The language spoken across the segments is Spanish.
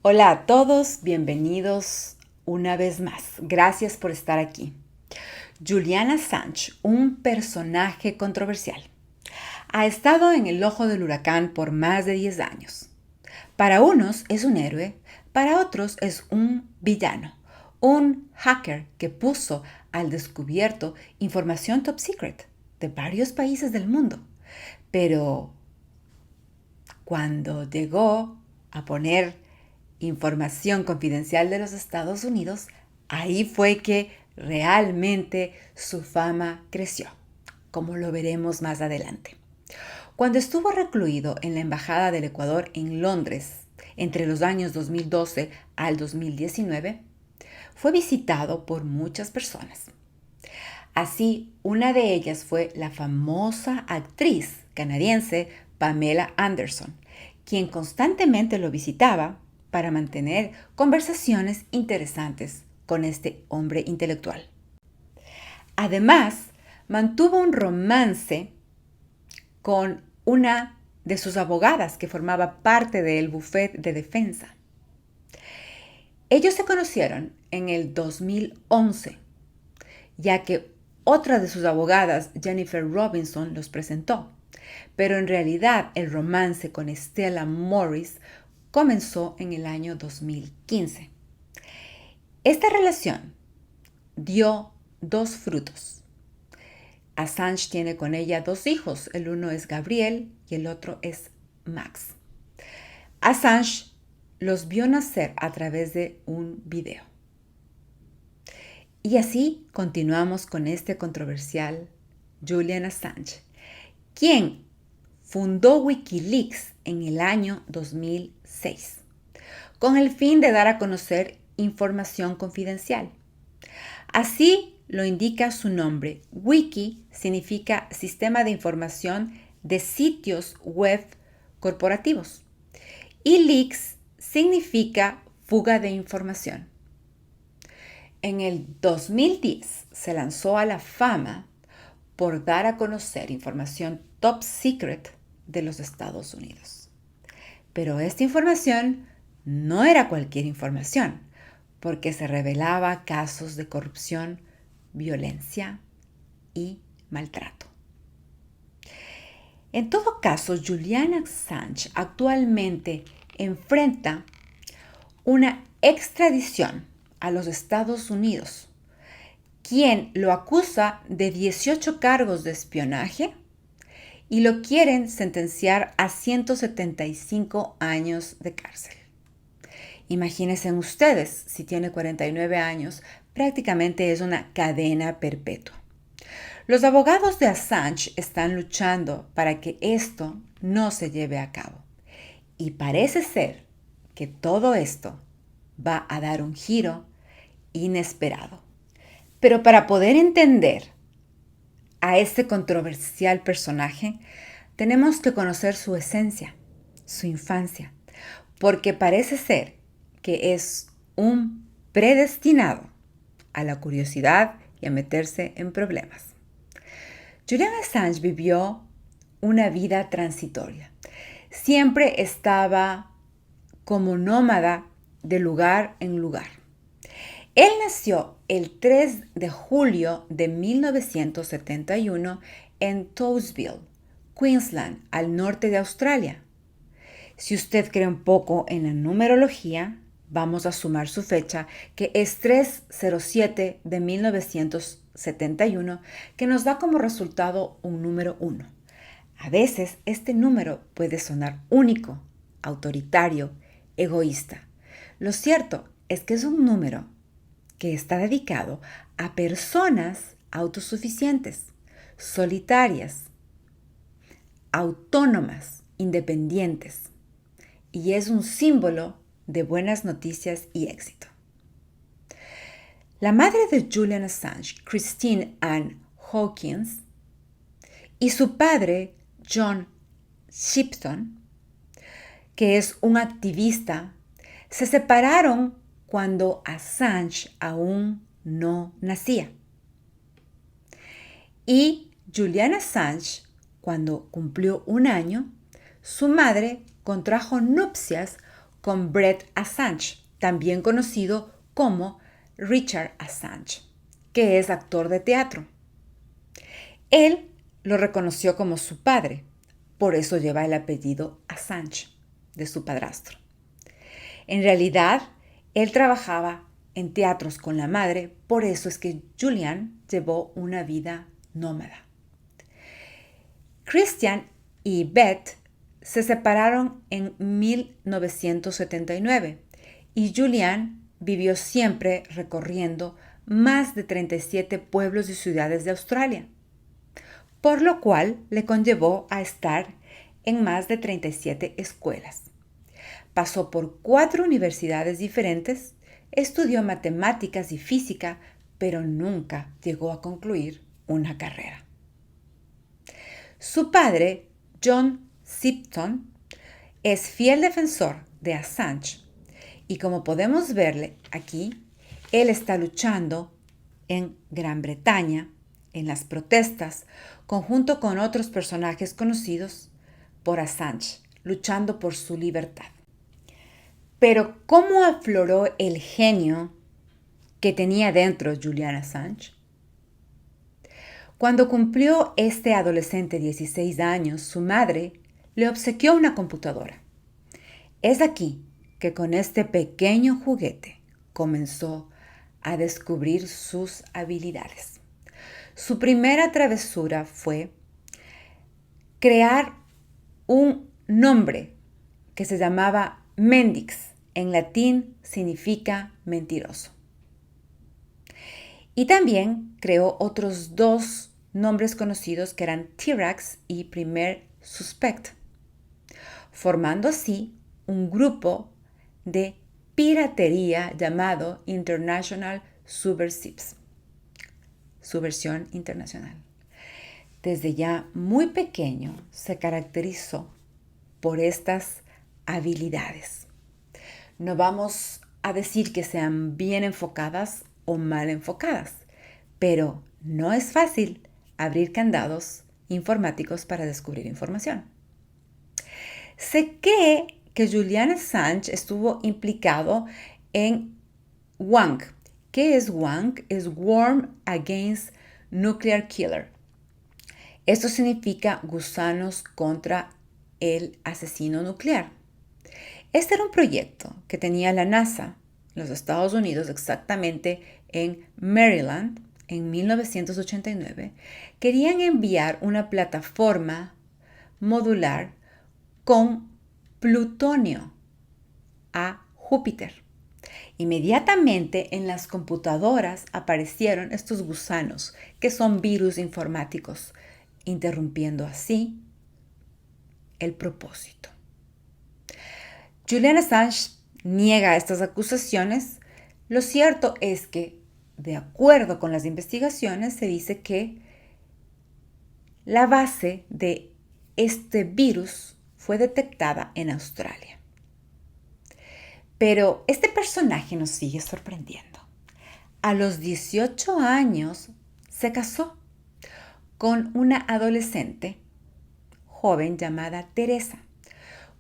Hola a todos, bienvenidos una vez más. Gracias por estar aquí. Julian Assange, un personaje controversial, ha estado en el ojo del huracán por más de 10 años. Para unos es un héroe, para otros es un villano, un hacker que puso al descubierto información top secret de varios países del mundo. Pero cuando llegó a poner información confidencial de los Estados Unidos, ahí fue que realmente su fama creció, como lo veremos más adelante. Cuando estuvo recluido en la Embajada del Ecuador en Londres entre los años 2012 al 2019, fue visitado por muchas personas. Así, una de ellas fue la famosa actriz canadiense Pamela Anderson, quien constantemente lo visitaba para mantener conversaciones interesantes con este hombre intelectual. Además, mantuvo un romance con una de sus abogadas que formaba parte del bufete de defensa. Ellos se conocieron en el 2011, ya que otra de sus abogadas, Jennifer Robinson, los presentó. Pero en realidad el romance con Stella Morris comenzó en el año 2015. Esta relación dio dos frutos. Assange tiene con ella dos hijos, el uno es Gabriel y el otro es Max. Assange los vio nacer a través de un video. Y así continuamos con este controversial Julian Assange, quien fundó Wikileaks en el año 2006, con el fin de dar a conocer información confidencial. Así lo indica su nombre. Wiki significa sistema de información de sitios web corporativos y leaks significa fuga de información. En el 2010 se lanzó a la fama por dar a conocer información top secret de los Estados Unidos. Pero esta información no era cualquier información, porque se revelaba casos de corrupción, violencia y maltrato. En todo caso, Julian Assange actualmente enfrenta una extradición a los Estados Unidos, quien lo acusa de 18 cargos de espionaje y lo quieren sentenciar a 175 años de cárcel. Imagínense ustedes, si tiene 49 años, prácticamente es una cadena perpetua. Los abogados de Assange están luchando para que esto no se lleve a cabo. Y parece ser que todo esto va a dar un giro inesperado. Pero para poder entender a este controversial personaje, tenemos que conocer su esencia, su infancia, porque parece ser que es un predestinado a la curiosidad y a meterse en problemas. Julian Assange vivió una vida transitoria. Siempre estaba como nómada de lugar en lugar. Él nació el 3 de julio de 1971 en Townsville, Queensland, al norte de Australia. Si usted cree un poco en la numerología, vamos a sumar su fecha, que es 307 de 1971, que nos da como resultado un número 1. A veces este número puede sonar único, autoritario, egoísta. Lo cierto es que es un número que está dedicado a personas autosuficientes, solitarias, autónomas, independientes, y es un símbolo de buenas noticias y éxito. La madre de Julian Assange, Christine Ann Hawkins, y su padre, John Shipton, que es un activista, se separaron cuando Assange aún no nacía. Y Julian Assange, cuando cumplió un año, su madre contrajo nupcias con Brett Assange, también conocido como Richard Assange, que es actor de teatro. Él lo reconoció como su padre, por eso lleva el apellido Assange, de su padrastro. En realidad, él trabajaba en teatros con la madre, por eso es que Julian llevó una vida nómada. Christian y Beth se separaron en 1979 y Julian vivió siempre recorriendo más de 37 pueblos y ciudades de Australia, por lo cual le conllevó a estar en más de 37 escuelas. Pasó por 4 universidades diferentes, estudió matemáticas y física, pero nunca llegó a concluir una carrera. Su padre, John Sipton, es fiel defensor de Assange y como podemos verle aquí, él está luchando en Gran Bretaña, en las protestas, conjunto con otros personajes conocidos por Assange, luchando por su libertad. Pero ¿cómo afloró el genio que tenía dentro Julian Assange? Cuando cumplió este adolescente 16 años, su madre le obsequió una computadora. Es aquí que con este pequeño juguete comenzó a descubrir sus habilidades. Su primera travesura fue crear un nombre que se llamaba Mendix. En latín significa mentiroso. Y también creó otros 2 nombres conocidos que eran T-Rex y Primer Suspect, formando así un grupo de piratería llamado International Subversives, subversión internacional. Desde ya muy pequeño se caracterizó por estas habilidades. No vamos a decir que sean bien enfocadas o mal enfocadas, pero no es fácil abrir candados informáticos para descubrir información. Se cree que Julian Assange estuvo implicado en WANG. ¿Qué es WANG? Es Worm Against Nuclear Killer. Esto significa gusanos contra el asesino nuclear. Este era un proyecto que tenía la NASA, los Estados Unidos, exactamente en Maryland, en 1989. Querían enviar una plataforma modular con plutonio a Júpiter. Inmediatamente en las computadoras aparecieron estos gusanos, que son virus informáticos, interrumpiendo así el propósito. Julian Assange niega estas acusaciones. Lo cierto es que, de acuerdo con las investigaciones, se dice que la base de este virus fue detectada en Australia. Pero este personaje nos sigue sorprendiendo. A los 18 años se casó con una adolescente joven llamada Teresa,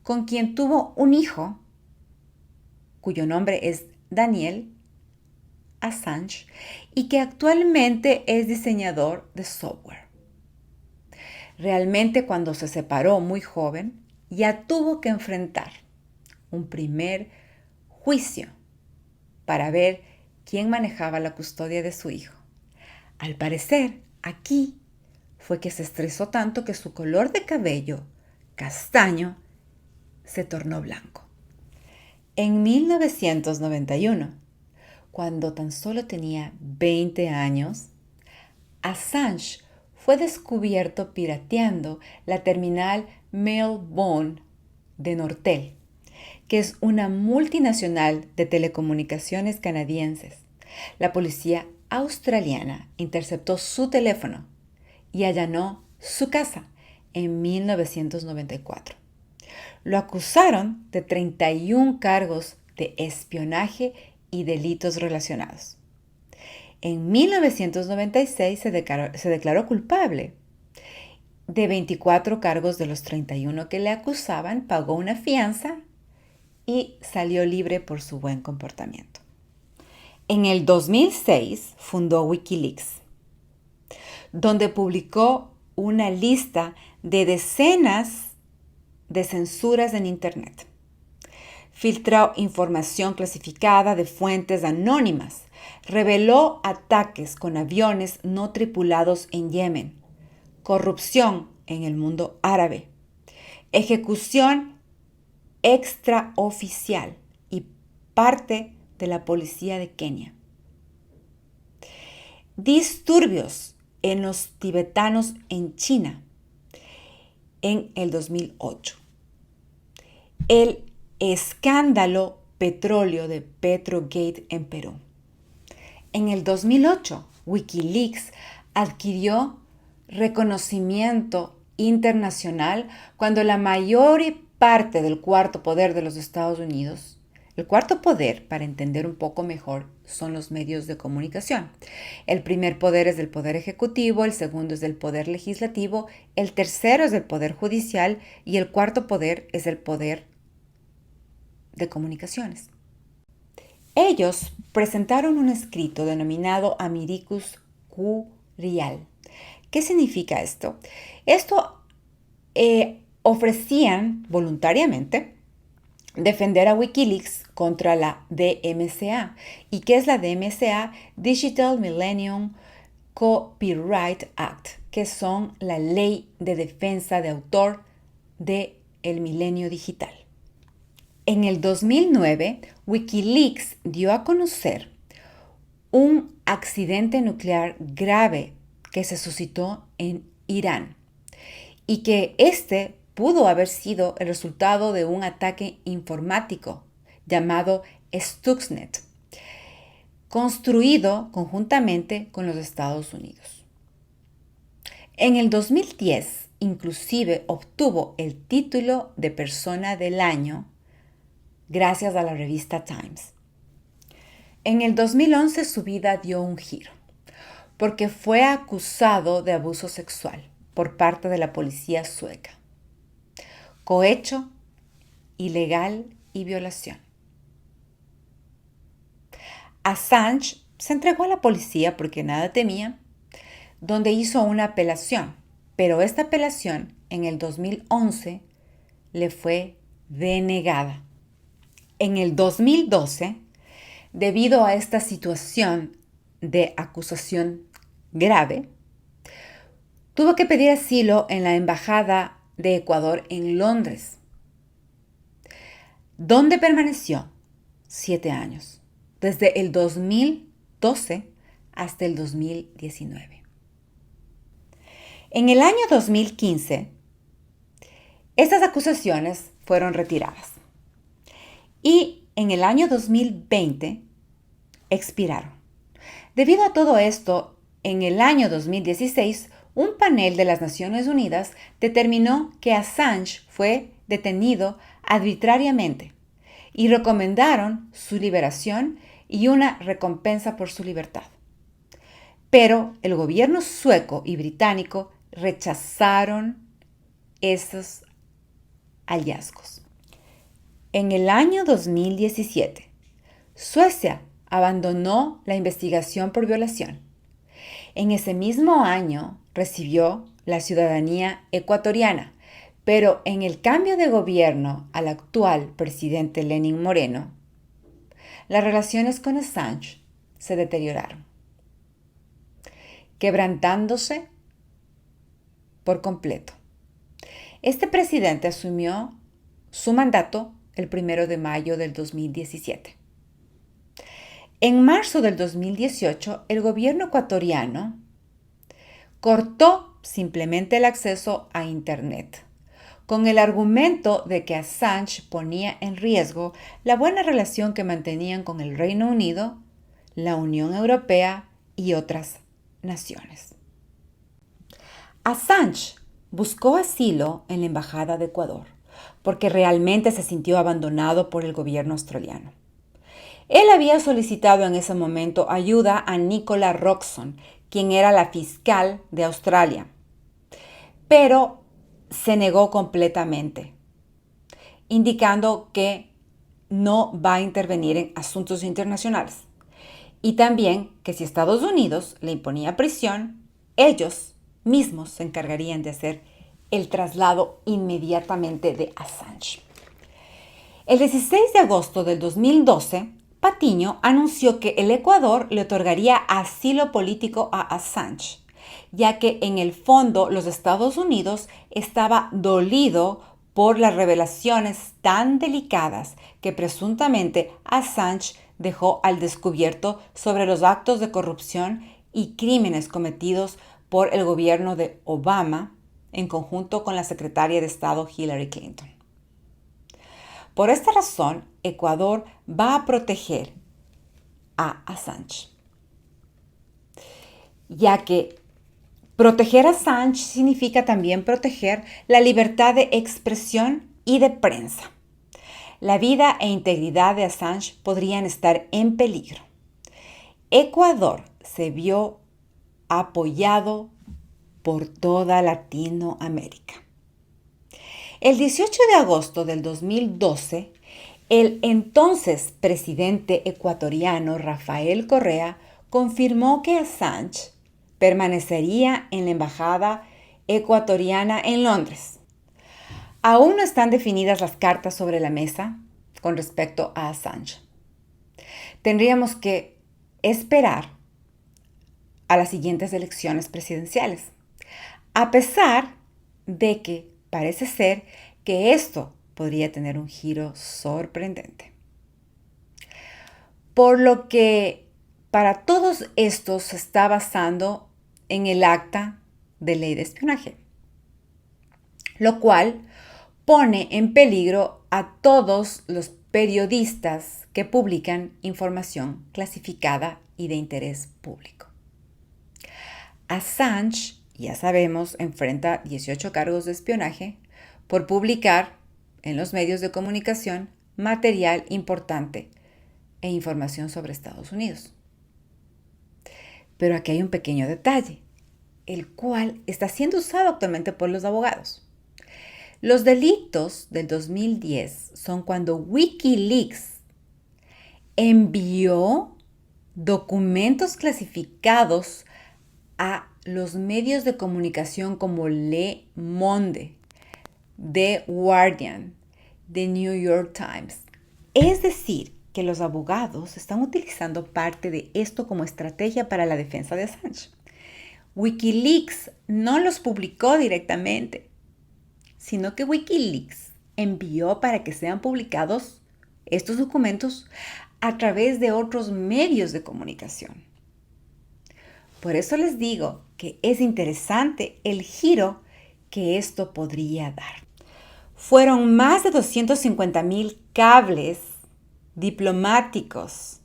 con quien tuvo un hijo, cuyo nombre es Daniel Assange, y que actualmente es diseñador de software. Realmente cuando se separó muy joven, ya tuvo que enfrentar un primer juicio para ver quién manejaba la custodia de su hijo. Al parecer, aquí fue que se estresó tanto que su color de cabello, castaño, se tornó blanco. En 1991, cuando tan solo tenía 20 años, Assange fue descubierto pirateando la terminal Mailbone de Nortel, que es una multinacional de telecomunicaciones canadienses. La policía australiana interceptó su teléfono y allanó su casa en 1994. Lo acusaron de 31 cargos de espionaje y delitos relacionados. En 1996 se declaró culpable de 24 cargos de los 31 que le acusaban, pagó una fianza y salió libre por su buen comportamiento. En el 2006 fundó Wikileaks, donde publicó una lista de decenas de censuras en Internet. Filtró información clasificada de fuentes anónimas. Reveló ataques con aviones no tripulados en Yemen. Corrupción en el mundo árabe. Ejecución extraoficial y parte de la policía de Kenia. Disturbios en los tibetanos en China en el 2008. El escándalo petróleo de Petrogate en Perú. En el 2008, Wikileaks adquirió reconocimiento internacional cuando la mayor parte del cuarto poder de los Estados Unidos, el cuarto poder, para entender un poco mejor, son los medios de comunicación. El primer poder es del poder ejecutivo, el segundo es del poder legislativo, el tercero es del poder judicial y el cuarto poder es el poder de comunicaciones. Ellos presentaron un escrito denominado Amicus Curiae. ¿Qué significa esto? Esto ofrecían voluntariamente defender a Wikileaks contra la DMCA. ¿Y qué es la DMCA? Digital Millennium Copyright Act, que son la ley de defensa de autor del milenio digital. En el 2009, Wikileaks dio a conocer un accidente nuclear grave que se suscitó en Irán y que pudo haber sido el resultado de un ataque informático llamado Stuxnet, construido conjuntamente con los Estados Unidos. En el 2010, inclusive obtuvo el título de Persona del Año gracias a la revista Times. En el 2011 su vida dio un giro, porque fue acusado de abuso sexual por parte de la policía sueca. Cohecho, ilegal y violación. Assange se entregó a la policía porque nada temía, donde hizo una apelación, pero esta apelación en el 2011 le fue denegada. En el 2012, debido a esta situación de acusación grave, tuvo que pedir asilo en la Embajada de Ecuador en Londres, donde permaneció 7 años, desde el 2012 hasta el 2019. En el año 2015, estas acusaciones fueron retiradas y en el año 2020 expiraron. Debido a todo esto, en el año 2016, un panel de las Naciones Unidas determinó que Assange fue detenido arbitrariamente y recomendaron su liberación y una recompensa por su libertad. Pero el gobierno sueco y británico rechazaron esos hallazgos. En el año 2017, Suecia abandonó la investigación por violación. En ese mismo año recibió la ciudadanía ecuatoriana, pero en el cambio de gobierno al actual presidente Lenín Moreno, las relaciones con Assange se deterioraron, quebrantándose por completo. Este presidente asumió su mandato el 1 de mayo del 2017. En marzo del 2018, el gobierno ecuatoriano cortó simplemente el acceso a Internet, con el argumento de que Assange ponía en riesgo la buena relación que mantenían con el Reino Unido, la Unión Europea y otras naciones. Assange buscó asilo en la Embajada de Ecuador, porque realmente se sintió abandonado por el gobierno australiano. Él había solicitado en ese momento ayuda a Nicola Roxon, quien era la fiscal de Australia, pero se negó completamente, indicando que no va a intervenir en asuntos internacionales. Y también que si Estados Unidos le imponía prisión, ellos mismos se encargarían de hacer el traslado inmediatamente de Assange. El 16 de agosto del 2012, Patiño anunció que el Ecuador le otorgaría asilo político a Assange, ya que en el fondo los Estados Unidos estaba dolido por las revelaciones tan delicadas que presuntamente Assange dejó al descubierto sobre los actos de corrupción y crímenes cometidos por el gobierno de Obama en conjunto con la secretaria de Estado Hillary Clinton. Por esta razón, Ecuador va a proteger a Assange, ya que proteger a Assange significa también proteger la libertad de expresión y de prensa. La vida e integridad de Assange podrían estar en peligro. Ecuador se vio apoyado por toda Latinoamérica. El 18 de agosto del 2012, el entonces presidente ecuatoriano Rafael Correa confirmó que Assange permanecería en la embajada ecuatoriana en Londres. Aún no están definidas las cartas sobre la mesa con respecto a Assange. Tendríamos que esperar a las siguientes elecciones presidenciales, a pesar de que parece ser que esto podría tener un giro sorprendente. Por lo que para todos estos se está basando en el acta de ley de espionaje, lo cual pone en peligro a todos los periodistas que publican información clasificada y de interés público. Assange, ya sabemos, enfrenta 18 cargos de espionaje por publicar en los medios de comunicación material importante e información sobre Estados Unidos. Pero aquí hay un pequeño detalle, el cual está siendo usado actualmente por los abogados. Los delitos del 2010 son cuando WikiLeaks envió documentos clasificados a los medios de comunicación como Le Monde, The Guardian, The New York Times. Es decir, que los abogados están utilizando parte de esto como estrategia para la defensa de Assange. WikiLeaks no los publicó directamente, sino que WikiLeaks envió para que sean publicados estos documentos a través de otros medios de comunicación. Por eso les digo que es interesante el giro que esto podría dar. Fueron más de 250,000 cables diplomáticos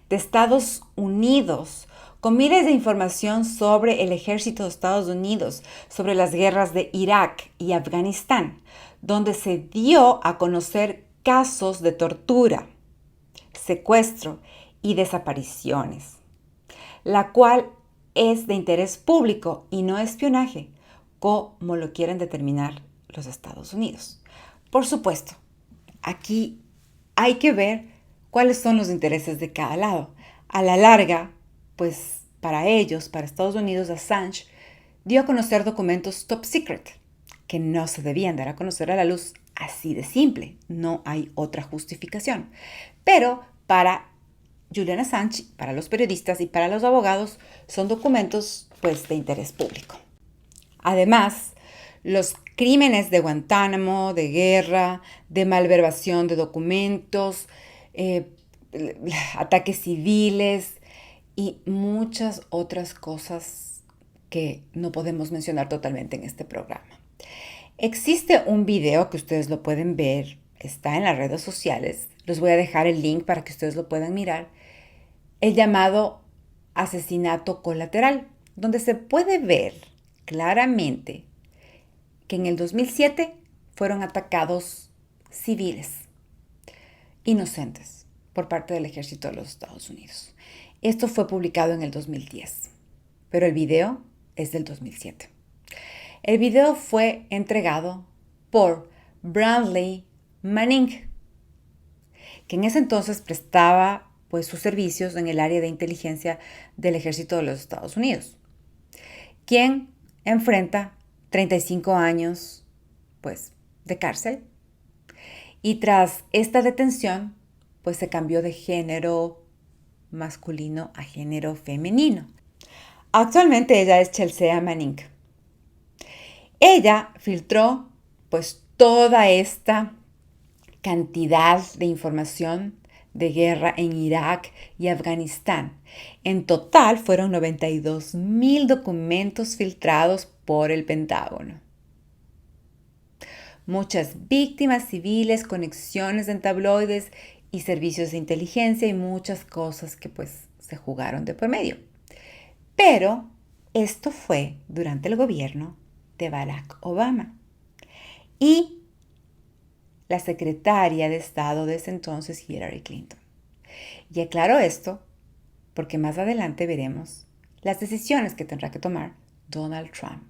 de Estados Unidos con miles de información sobre el ejército de Estados Unidos, sobre las guerras de Irak y Afganistán, donde se dio a conocer casos de tortura, secuestro y desapariciones, la cual es de interés público y no espionaje, como lo quieren determinar los Estados Unidos. Por supuesto, aquí hay que ver cuáles son los intereses de cada lado. A la larga, pues para ellos, para Estados Unidos, Assange dio a conocer documentos top secret que no se debían dar a conocer a la luz, así de simple. No hay otra justificación. Pero para Julian Assange, para los periodistas y para los abogados, son documentos pues de interés público. Además, los crímenes de Guantánamo, de guerra, de malversación de documentos, ataques civiles y muchas otras cosas que no podemos mencionar totalmente en este programa. Existe un video que ustedes lo pueden ver, está en las redes sociales, les voy a dejar el link para que ustedes lo puedan mirar, el llamado asesinato colateral, donde se puede ver claramente que en el 2007 fueron atacados civiles inocentes por parte del ejército de los Estados Unidos. Esto fue publicado en el 2010, pero el video es del 2007. El video fue entregado por Bradley Manning, que en ese entonces prestaba pues sus servicios en el área de inteligencia del ejército de los Estados Unidos, quien enfrenta 35 años pues de cárcel, y tras esta detención pues se cambió de género masculino a género femenino. Actualmente ella es Chelsea Manning. Ella filtró pues toda esta cantidad de información de guerra en Irak y Afganistán. En total fueron 92,000 documentos filtrados por el Pentágono. Muchas víctimas civiles, conexiones en tabloides y servicios de inteligencia y muchas cosas que pues se jugaron de por medio. Pero esto fue durante el gobierno de Barack Obama. Y la secretaria de Estado de ese entonces, Hillary Clinton. Y aclaro esto porque más adelante veremos las decisiones que tendrá que tomar Donald Trump.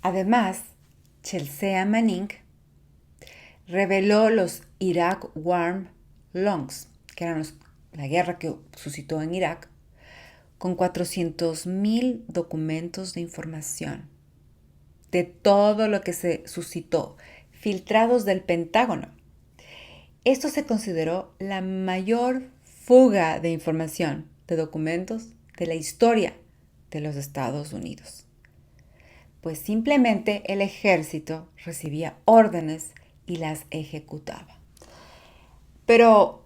Además, Chelsea Manning reveló los Iraq War Logs, que eran la guerra que suscitó en Irak, con 400,000 documentos de información de todo lo que se suscitó, filtrados del Pentágono. Esto se consideró la mayor fuga de información de documentos de la historia de los Estados Unidos. Pues simplemente el ejército recibía órdenes y las ejecutaba. Pero,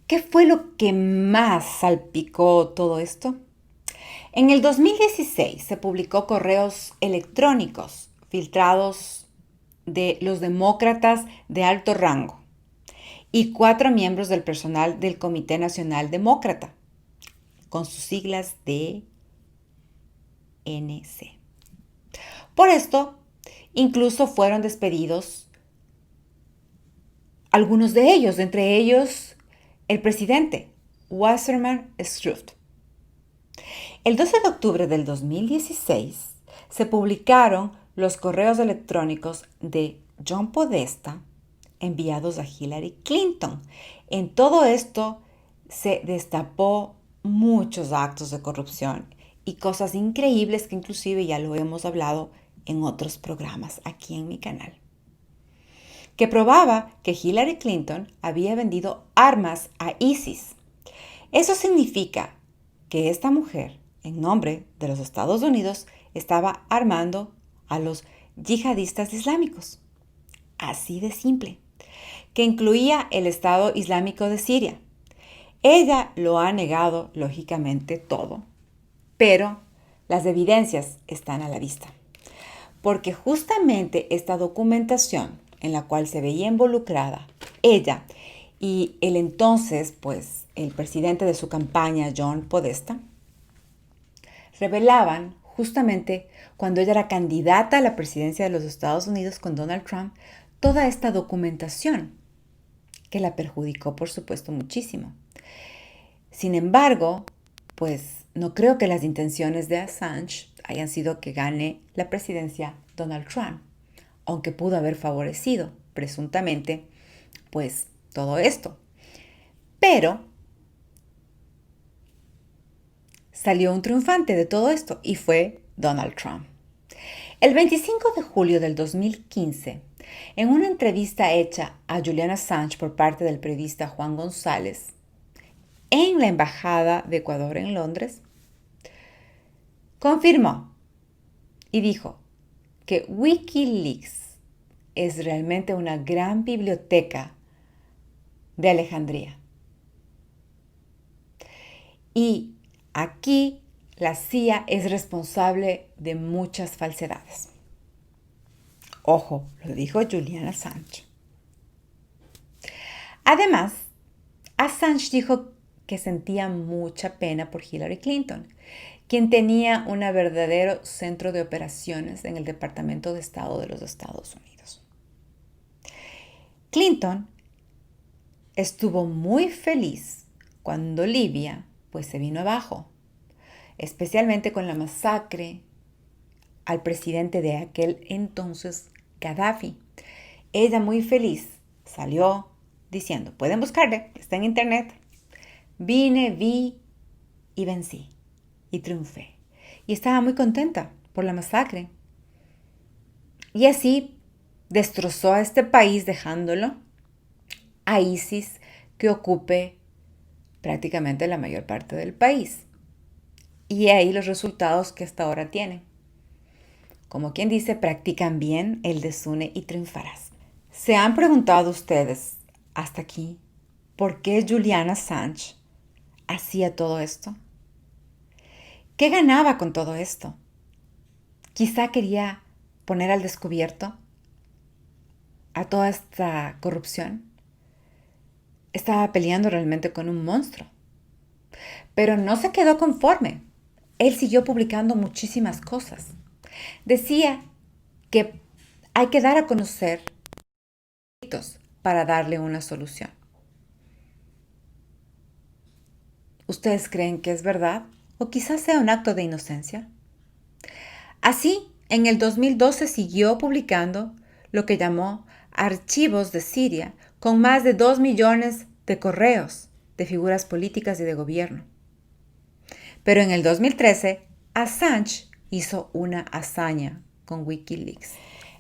¿qué fue lo que más salpicó todo esto? En el 2016 se publicó correos electrónicos filtrados de los demócratas de alto rango y 4 miembros del personal del Comité Nacional Demócrata, con sus siglas DNC. Por esto, incluso fueron despedidos algunos de ellos, entre ellos el presidente Wasserman Schultz. El 12 de octubre del 2016 se publicaron los correos electrónicos de John Podesta enviados a Hillary Clinton. En todo esto se destapó muchos actos de corrupción y cosas increíbles que inclusive ya lo hemos hablado en otros programas aquí en mi canal, que probaba que Hillary Clinton había vendido armas a ISIS. Eso significa que esta mujer, en nombre de los Estados Unidos, estaba armando a los yihadistas islámicos. Así de simple. Que incluía el Estado Islámico de Siria. Ella lo ha negado, lógicamente, todo, pero las evidencias están a la vista. Porque justamente esta documentación en la cual se veía involucrada ella y el entonces, pues, el presidente de su campaña, John Podesta, revelaban justamente cuando ella era candidata a la presidencia de los Estados Unidos con Donald Trump, toda esta documentación que la perjudicó, por supuesto, muchísimo. Sin embargo, pues no creo que las intenciones de Assange hayan sido que gane la presidencia Donald Trump, aunque pudo haber favorecido, presuntamente, pues todo esto. Pero salió un triunfante de todo esto y fue Donald Trump. El 25 de julio del 2015, en una entrevista hecha a Julian Assange por parte del periodista Juan González en la Embajada de Ecuador en Londres, confirmó y dijo que Wikileaks es realmente una gran biblioteca de Alejandría. Y aquí la CIA es responsable de muchas falsedades. Ojo, lo dijo Julian Assange. Además, Assange dijo que sentía mucha pena por Hillary Clinton, quien tenía un verdadero centro de operaciones en el Departamento de Estado de los Estados Unidos. Clinton estuvo muy feliz cuando Libia pues se vino abajo, especialmente con la masacre al presidente de aquel entonces, Gaddafi. Ella muy feliz salió diciendo, pueden buscarle, está en internet, vine, vi y vencí y triunfé. Y estaba muy contenta por la masacre. Y así destrozó a este país dejándolo a ISIS que ocupe prácticamente la mayor parte del país. Y ahí los resultados que hasta ahora tienen. Como quien dice, practican bien el desune y triunfarás. ¿Se han preguntado ustedes hasta aquí por qué Julian Assange hacía todo esto? ¿Qué ganaba con todo esto? Quizá quería poner al descubierto a toda esta corrupción. Estaba peleando realmente con un monstruo. Pero no se quedó conforme. Él siguió publicando muchísimas cosas. Decía que hay que dar a conocer para darle una solución. ¿Ustedes creen que es verdad? ¿O quizás sea un acto de inocencia? Así, en el 2012 siguió publicando lo que llamó Archivos de Siria, con más de 2 millones de correos de figuras políticas y de gobierno. Pero en el 2013, Assange hizo una hazaña con Wikileaks.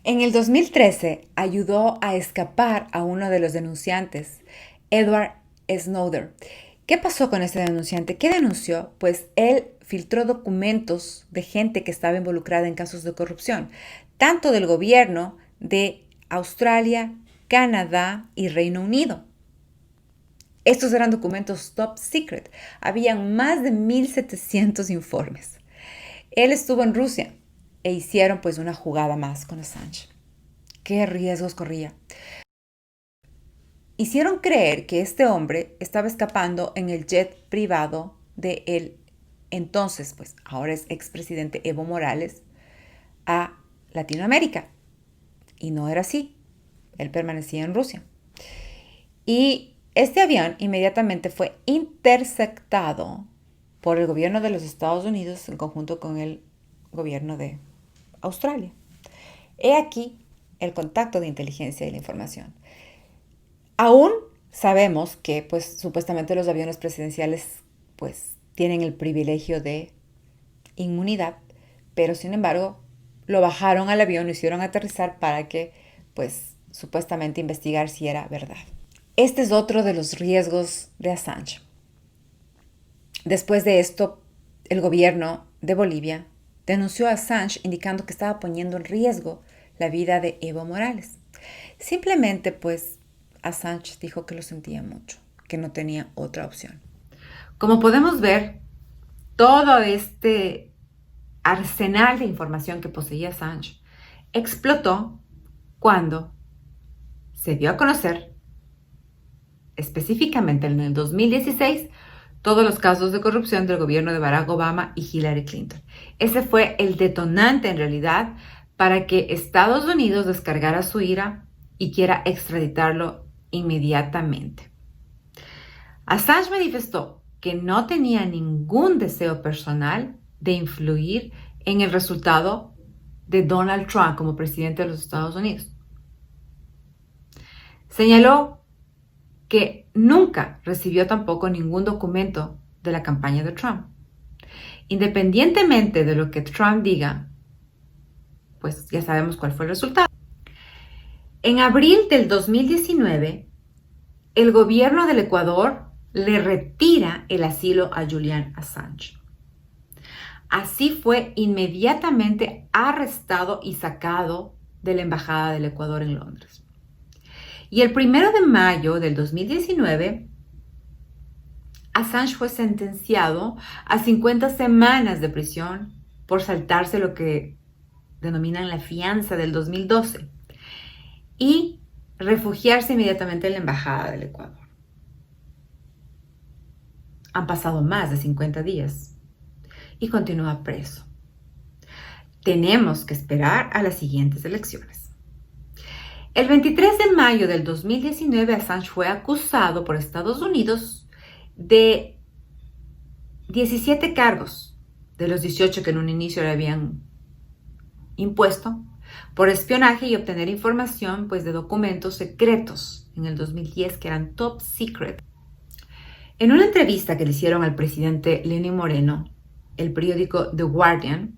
En el 2013 ayudó a escapar a uno de los denunciantes, Edward Snowden. ¿Qué pasó con este denunciante? ¿Qué denunció? Pues él filtró documentos de gente que estaba involucrada en casos de corrupción, tanto del gobierno de Australia, Canadá y Reino Unido. Estos eran documentos top secret. Habían más de 1,700 informes. Él estuvo en Rusia e hicieron pues una jugada más con Assange. ¿Qué riesgos corría? Hicieron creer que este hombre estaba escapando en el jet privado de el entonces, pues ahora es expresidente Evo Morales, a Latinoamérica. Y no era así. Él permanecía en Rusia. Y este avión inmediatamente fue interceptado por el gobierno de los Estados Unidos en conjunto con el gobierno de Australia. He aquí el contacto de inteligencia y la información. Aún sabemos que, pues, supuestamente los aviones presidenciales, pues, tienen el privilegio de inmunidad, pero sin embargo, lo bajaron al avión, lo hicieron aterrizar para que, pues, supuestamente investigar si era verdad. Este es otro de los riesgos de Assange. Después de esto, el gobierno de Bolivia denunció a Assange indicando que estaba poniendo en riesgo la vida de Evo Morales. Simplemente, pues, Assange dijo que lo sentía mucho, que no tenía otra opción. Como podemos ver, todo este arsenal de información que poseía Assange explotó cuando se dio a conocer, específicamente en el 2016, todos los casos de corrupción del gobierno de Barack Obama y Hillary Clinton. Ese fue el detonante en realidad para que Estados Unidos descargara su ira y quiera extraditarlo inmediatamente. Assange manifestó que no tenía ningún deseo personal de influir en el resultado de Donald Trump como presidente de los Estados Unidos. Señaló que nunca recibió tampoco ningún documento de la campaña de Trump. Independientemente de lo que Trump diga, pues ya sabemos cuál fue el resultado. En abril del 2019, el gobierno del Ecuador le retira el asilo a Julian Assange. Así fue inmediatamente arrestado y sacado de la Embajada del Ecuador en Londres. Y el 1 de mayo del 2019, Assange fue sentenciado a 50 semanas de prisión por saltarse lo que denominan la fianza del 2012 y refugiarse inmediatamente en la Embajada del Ecuador. Han pasado más de 50 días y continúa preso. Tenemos que esperar a las siguientes elecciones. El 23 de mayo del 2019, Assange fue acusado por Estados Unidos de 17 cargos de los 18 que en un inicio le habían impuesto por espionaje y obtener información pues, de documentos secretos en el 2010 que eran top secret. En una entrevista que le hicieron al presidente Lenin Moreno, el periódico The Guardian,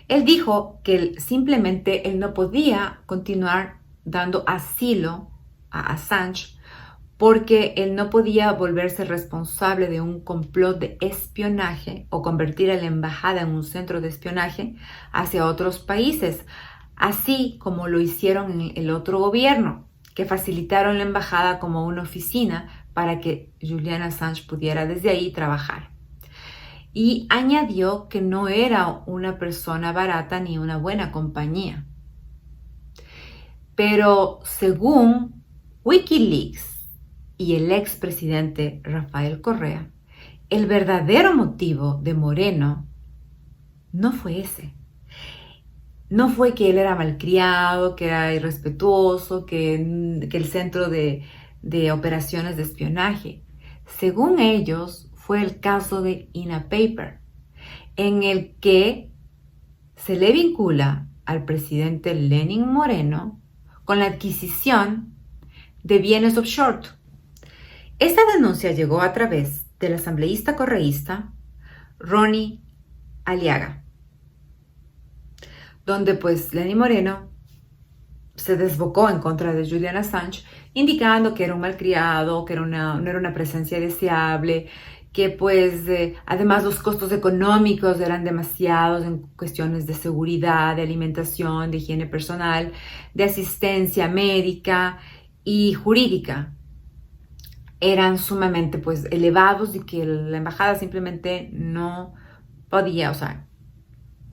él dijo que simplemente él no podía continuar dando asilo a Assange porque él no podía volverse responsable de un complot de espionaje o convertir a la embajada en un centro de espionaje hacia otros países, así como lo hicieron en el otro gobierno, que facilitaron la embajada como una oficina para que Julian Assange pudiera desde ahí trabajar. Y añadió que no era una persona barata ni una buena compañía. Pero según Wikileaks y el expresidente Rafael Correa, el verdadero motivo de Moreno no fue ese. No fue que él era malcriado, que era irrespetuoso, que el centro de operaciones de espionaje. Según ellos, fue el caso de INA Paper, en el que se le vincula al presidente Lenin Moreno con la adquisición de bienes offshore. Esta denuncia llegó a través del asambleísta correísta Ronnie Aliaga, donde pues Lenin Moreno se desbocó en contra de Julian Assange, indicando que era un malcriado, que no era una presencia deseable, que pues además los costos económicos eran demasiados en cuestiones de seguridad, de alimentación, de higiene personal, de asistencia médica y jurídica. Eran sumamente pues elevados y que la embajada simplemente no podía,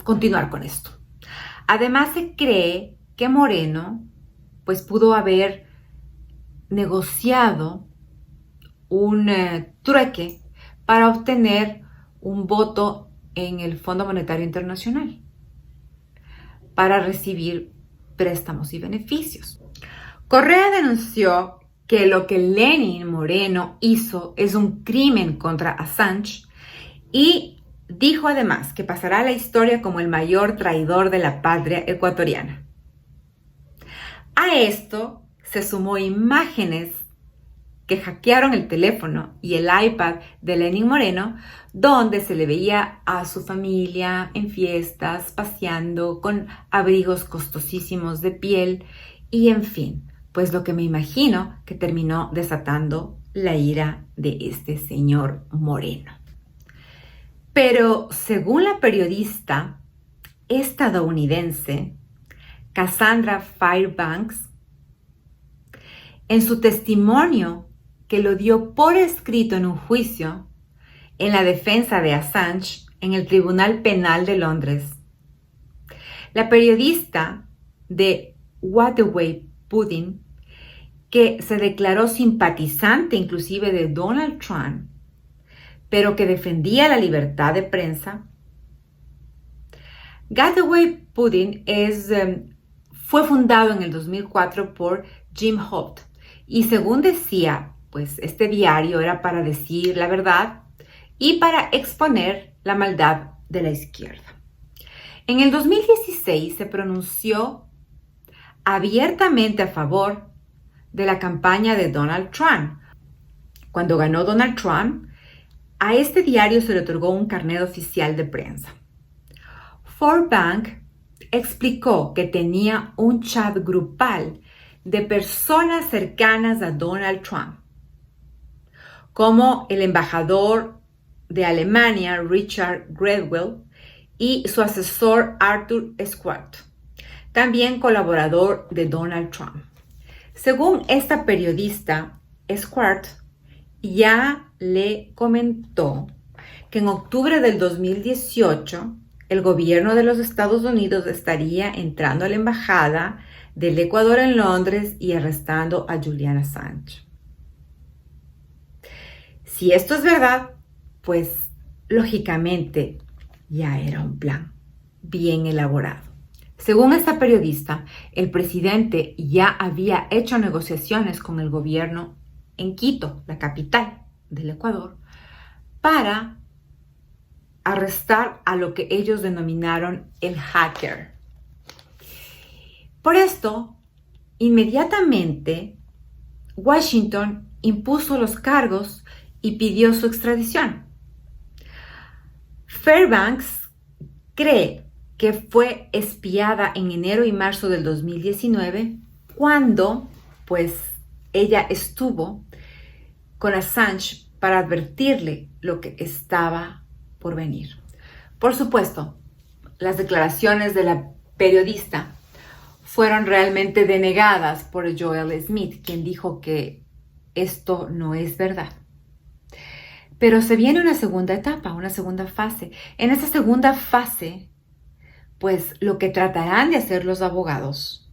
continuar con esto. Además se cree que Moreno pues pudo haber negociado un trueque para obtener un voto en el Fondo Monetario Internacional para recibir préstamos y beneficios. Correa denunció que lo que Lenin Moreno hizo es un crimen contra Assange y dijo además que pasará a la historia como el mayor traidor de la patria ecuatoriana. A esto se sumó imágenes que hackearon el teléfono y el iPad de Lenin Moreno, donde se le veía a su familia en fiestas, paseando con abrigos costosísimos de piel y en fin, pues lo que me imagino que terminó desatando la ira de este señor Moreno. Pero según la periodista estadounidense Cassandra Fairbanks, en su testimonio que lo dio por escrito en un juicio en la defensa de Assange en el Tribunal Penal de Londres, la periodista de What Away Pudding, que se declaró simpatizante inclusive de Donald Trump, pero que defendía la libertad de prensa. Gateway Pudding fue fundado en el 2004 por Jim Holt y según decía, pues este diario era para decir la verdad y para exponer la maldad de la izquierda. En el 2016 se pronunció abiertamente a favor de la campaña de Donald Trump. Cuando ganó Donald Trump, a este diario se le otorgó un carnet oficial de prensa. Fairbanks explicó que tenía un chat grupal de personas cercanas a Donald Trump, como el embajador de Alemania, Richard Gredwell, y su asesor Arthur Squart, también colaborador de Donald Trump. Según esta periodista, Squart ya le comentó que en octubre del 2018 el gobierno de los Estados Unidos estaría entrando a la embajada del Ecuador en Londres y arrestando a Julian Assange. Si esto es verdad, pues lógicamente ya era un plan bien elaborado. Según esta periodista, el presidente ya había hecho negociaciones con el gobierno en Quito, la capital del Ecuador, para arrestar a lo que ellos denominaron el hacker. Por esto, inmediatamente Washington impuso los cargos y pidió su extradición. Fairbanks cree que fue espiada en enero y marzo del 2019 cuando, pues, ella estuvo con Assange para advertirle lo que estaba por venir. Por supuesto, las declaraciones de la periodista fueron realmente denegadas por Joel Smith, quien dijo que esto no es verdad. Pero se viene una segunda etapa, una segunda fase. En esa segunda fase, pues lo que tratarán de hacer los abogados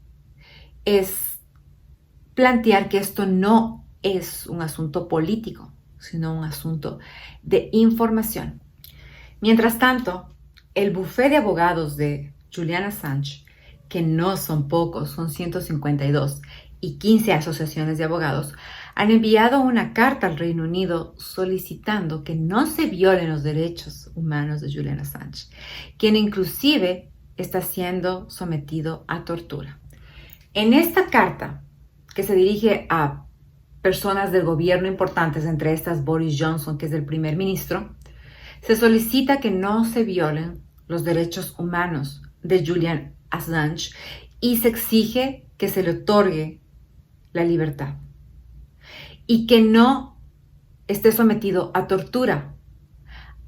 es plantear que esto no es un asunto político, sino un asunto de información. Mientras tanto, el bufete de abogados de Julian Assange, que no son pocos, son 152 y 15 asociaciones de abogados, han enviado una carta al Reino Unido solicitando que no se violen los derechos humanos de Julian Assange, quien inclusive está siendo sometido a tortura. En esta carta, que se dirige a personas del gobierno importantes, entre estas Boris Johnson, que es el primer ministro, se solicita que no se violen los derechos humanos de Julian Assange y se exige que se le otorgue la libertad y que no esté sometido a tortura,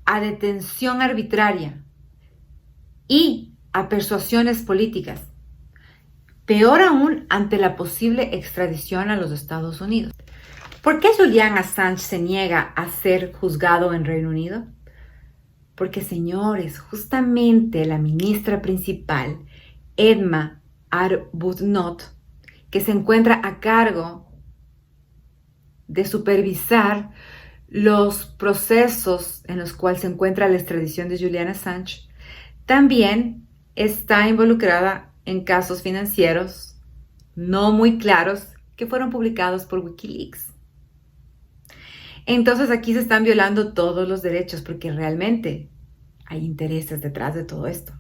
a detención arbitraria y a persuasiones políticas. Peor aún, ante la posible extradición a los Estados Unidos. ¿Por qué Julian Assange se niega a ser juzgado en Reino Unido? Porque, señores, justamente la ministra principal, Emma Arbuthnot, que se encuentra a cargo de supervisar los procesos en los cuales se encuentra la extradición de Julian Assange, también está involucrada en casos financieros no muy claros que fueron publicados por Wikileaks. Entonces aquí se están violando todos los derechos porque realmente hay intereses detrás de todo esto.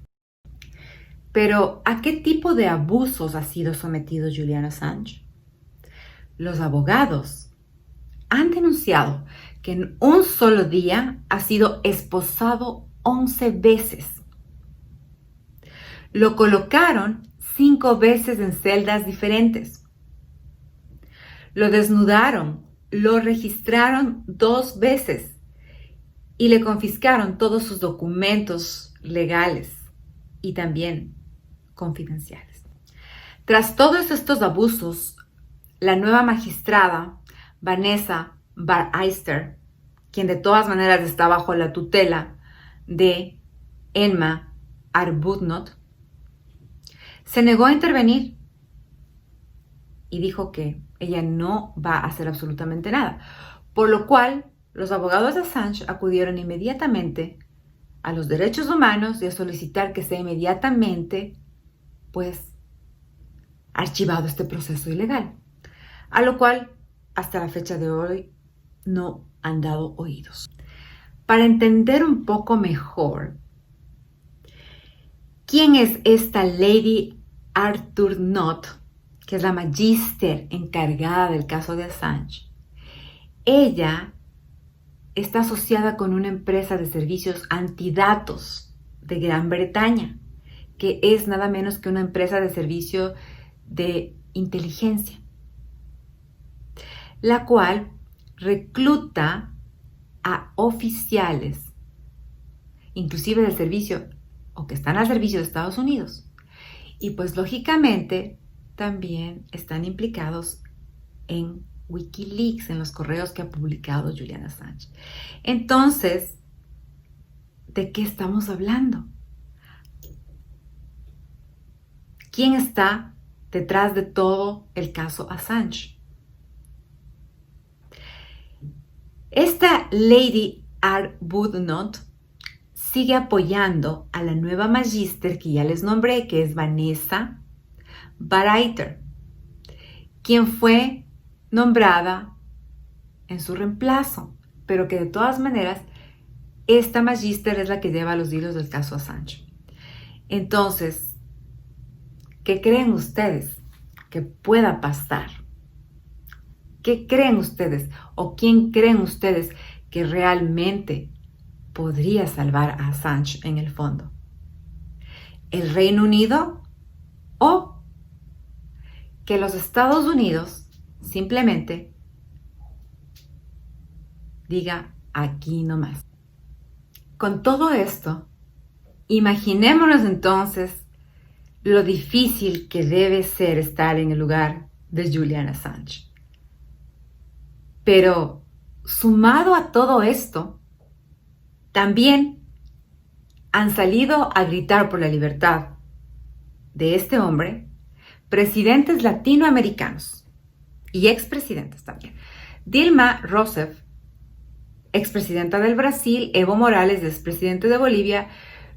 Pero, ¿a qué tipo de abusos ha sido sometido Julian Assange? Los abogados han denunciado que en un solo día ha sido esposado 11 veces. Lo colocaron 5 veces en celdas diferentes. Lo desnudaron, lo registraron 2 veces y le confiscaron todos sus documentos legales y también confidenciales. Tras todos estos abusos, la nueva magistrada Vanessa Baraitser, quien de todas maneras está bajo la tutela de Emma Arbuthnot, se negó a intervenir y dijo que ella no va a hacer absolutamente nada, por lo cual los abogados de Assange acudieron inmediatamente a los derechos humanos y a solicitar que sea inmediatamente, pues, archivado este proceso ilegal, a lo cual hasta la fecha de hoy no han dado oídos. Para entender un poco mejor quién es esta Lady Arbuthnot, que es la magíster encargada del caso de Assange, ella está asociada con una empresa de servicios antidatos de Gran Bretaña, que es nada menos que una empresa de servicio de inteligencia, la cual recluta a oficiales, inclusive del servicio, o que están al servicio de Estados Unidos. Y pues lógicamente también están implicados en Wikileaks, en los correos que ha publicado Julian Assange. Entonces, ¿de qué estamos hablando? ¿Quién está detrás de todo el caso Assange? Esta Lady Arbuthnot sigue apoyando a la nueva magíster que ya les nombré, que es Vanessa Baraitser, quien fue nombrada en su reemplazo, pero que de todas maneras esta magíster es la que lleva los hilos del caso Assange. Entonces, ¿qué creen ustedes que pueda pasar ¿Qué creen ustedes o quién creen ustedes que realmente podría salvar a Assange en el fondo? ¿El Reino Unido o que los Estados Unidos simplemente diga aquí nomás? Con todo esto, imaginémonos entonces lo difícil que debe ser estar en el lugar de Julian Assange. Pero sumado a todo esto, también han salido a gritar por la libertad de este hombre presidentes latinoamericanos y expresidentes también. Dilma Rousseff, expresidenta del Brasil; Evo Morales, expresidente de Bolivia;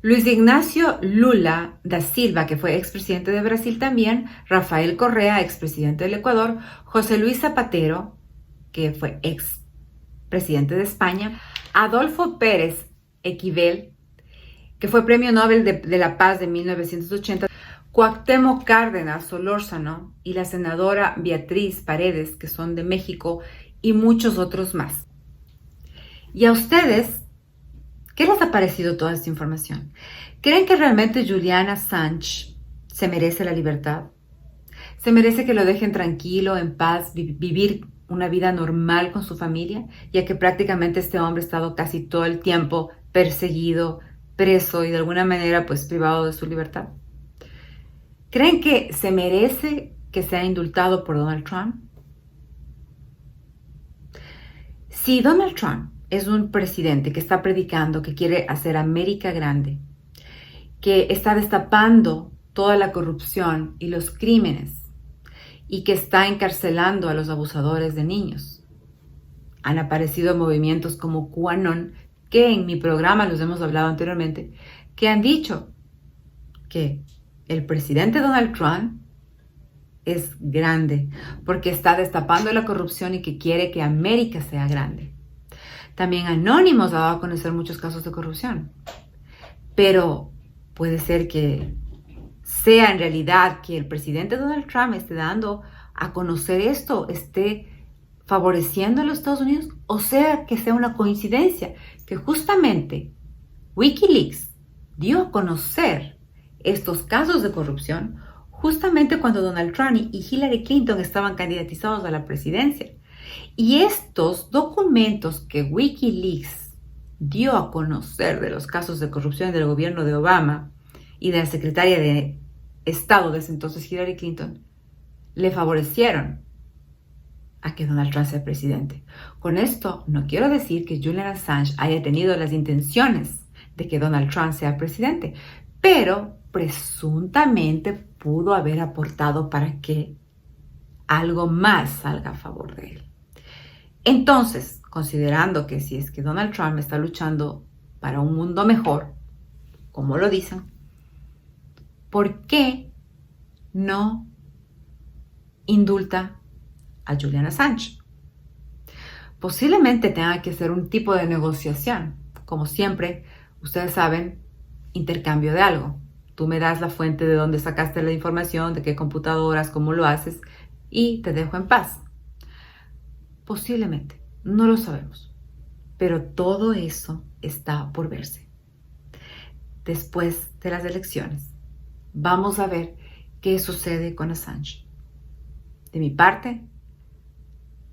Luis Ignacio Lula da Silva, que fue expresidente de Brasil también; Rafael Correa, expresidente del Ecuador; José Luis Zapatero, que fue expresidente de España; Adolfo Pérez Esquivel, que fue Premio Nobel de la Paz de 1980; Cuauhtémoc Cárdenas Solórzano y la senadora Beatriz Paredes, que son de México, y muchos otros más. ¿Y a ustedes qué les ha parecido toda esta información? ¿Creen que realmente Julian Assange se merece la libertad? ¿Se merece que lo dejen tranquilo, en paz, vivir una vida normal con su familia? Ya que prácticamente este hombre ha estado casi todo el tiempo perseguido, preso y de alguna manera pues privado de su libertad. ¿Creen que se merece que sea indultado por Donald Trump? Si Donald Trump es un presidente que está predicando que quiere hacer América grande, que está destapando toda la corrupción y los crímenes y que está encarcelando a los abusadores de niños, han aparecido movimientos como QAnon, que en mi programa los hemos hablado anteriormente, que han dicho que el presidente Donald Trump es grande porque está destapando la corrupción y que quiere que América sea grande. También Anonymous ha dado a conocer muchos casos de corrupción. Pero puede ser que sea en realidad que el presidente Donald Trump esté dando a conocer esto, esté favoreciendo a los Estados Unidos, o sea que sea una coincidencia que justamente Wikileaks dio a conocer estos casos de corrupción justamente cuando Donald Trump y Hillary Clinton estaban candidatizados a la presidencia. Y estos documentos que Wikileaks dio a conocer de los casos de corrupción del gobierno de Obama y de la secretaria de Estado de ese entonces, Hillary Clinton, le favorecieron a que Donald Trump sea presidente. Con esto no quiero decir que Julian Assange haya tenido las intenciones de que Donald Trump sea presidente, pero presuntamente pudo haber aportado para que algo más salga a favor de él. Entonces, considerando que si es que Donald Trump está luchando para un mundo mejor, como lo dicen, ¿por qué no indulta a Julian Assange? Posiblemente tenga que ser un tipo de negociación. Como siempre, ustedes saben, intercambio de algo. Tú me das la fuente de dónde sacaste la información, de qué computadoras, cómo lo haces, y te dejo en paz. Posiblemente, no lo sabemos. Pero todo eso está por verse. Después de las elecciones, vamos a ver qué sucede con Assange. De mi parte,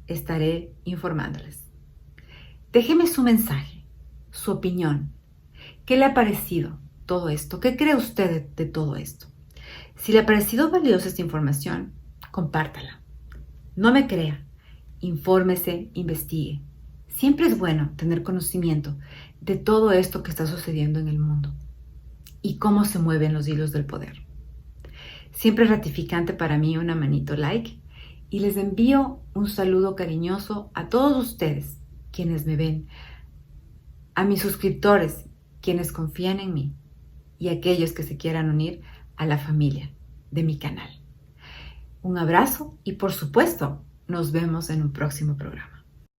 estaré informándoles. Déjeme su mensaje, su opinión. ¿Qué le ha parecido todo esto? ¿Qué cree usted de todo esto? Si le ha parecido valiosa esta información, compártala. No me crea, infórmese, investigue. Siempre es bueno tener conocimiento de todo esto que está sucediendo en el mundo y cómo se mueven los hilos del poder. Siempre es gratificante para mí una manito like y les envío un saludo cariñoso a todos ustedes quienes me ven, a mis suscriptores quienes confían en mí y a aquellos que se quieran unir a la familia de mi canal. Un abrazo y por supuesto nos vemos en un próximo programa.